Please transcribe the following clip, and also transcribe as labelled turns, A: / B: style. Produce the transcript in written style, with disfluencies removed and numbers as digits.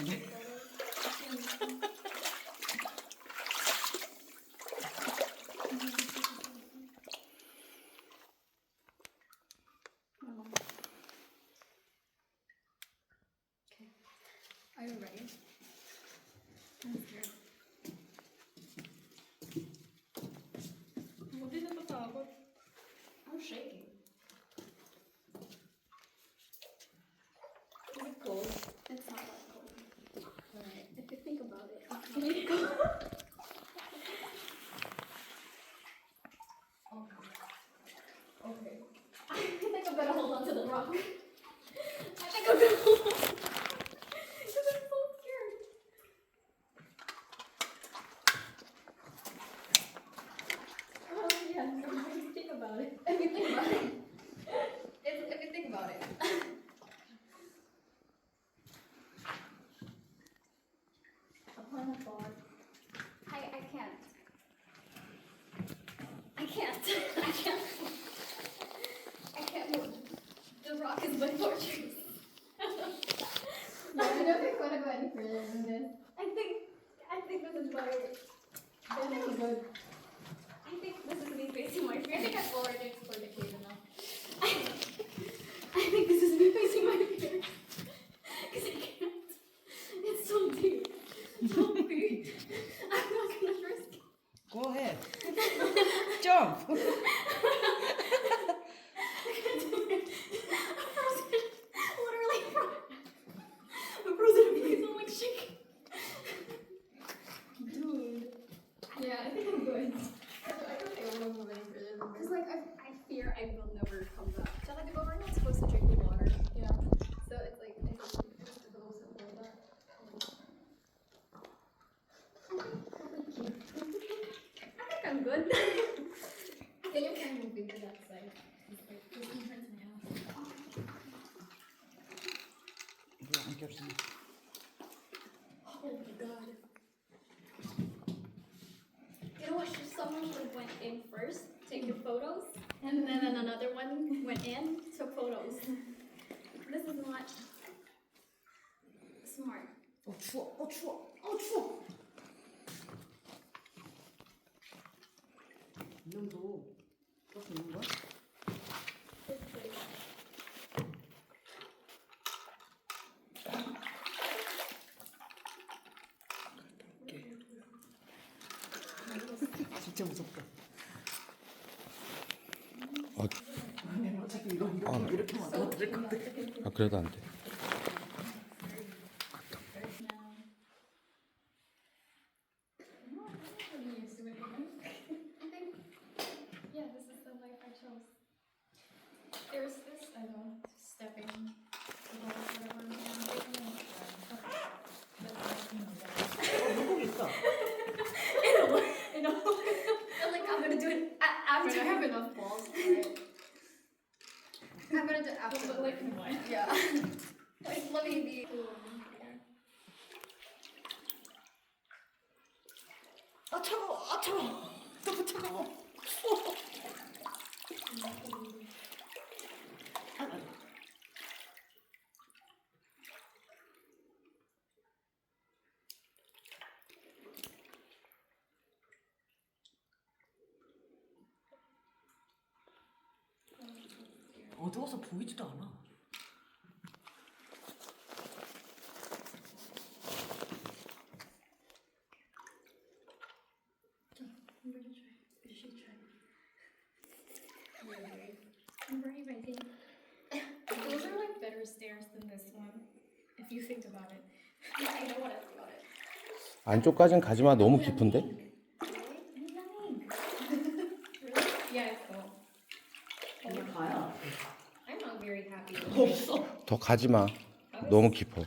A: 같은데.
B: Are you ready? I'm scared.
A: 어디서 나고?
B: I'm shaking. Is it cold? It's not that cold. Alright, if you think about it, it's really cold. Okay. I think I'm gonna hold on to the rock. I think I'm gonna hold on. Because I'm so scared. Oh yeah, if you think about it. If you think about it. If you think about it. Upon a thought. I can't. I can't. I can't. I can't move. The rock is my fortress. Yeah, I don't think I want to go any further than this. I think this is about it. I think it's good. I think this is me facing my fear. I think I've already explored the cave enough. I think this is me facing my fear. Because I can't. It's so deep. Don't be. I'm not gonna risk it.
C: Go ahead. Jump.
B: I'm frozen. Literally frozen. I'm frozen. I'm like shaking. Dude. Yeah, I think I'm good. I don't think I want to move any further than this. Because, like, I fear I will never come back. So, like, we're not supposed to drink the water. Yeah. So, it's like, I think it's supposed to hold that. I think I'm good. Can you kind of move into that side? It's like, this one hurts my ass.
C: 이거 안 겹쳐.
B: Oh my god. You know what? Someone should have went in first, take your photos, and then another one went in, took photos. This is not smart.
C: 추워. 추워. 이놈도 또 있는 거야?
B: This place.
C: 진짜 무섭다.
D: 아,
C: 아니 어차피 이거 이렇게 만들어드릴 건데.
D: 아 그래도 안 돼.
B: I think, yeah, this is the life I chose. There's this, I know, stepping, whatever.
C: 물고기 있다.
B: I know. I'm like, I'm gonna do it after I have enough balls for it. I'm gonna do it after. But like what? Yeah. Like, let me be.
C: 아 차가워. 너무 차가워. 어두워서 보이지도 않아.
B: I'm gonna try. You should try. I'm brave, I think. Those are like better stairs than this one, if you think about it. I know what I think about it.
D: 안쪽까진 가지마. 너무 깊은데?
B: Yeah, it's cool.
C: 그냥 가야.
B: I'm not very happy.
C: 없어.
D: 더 가지마. 너무 깊어.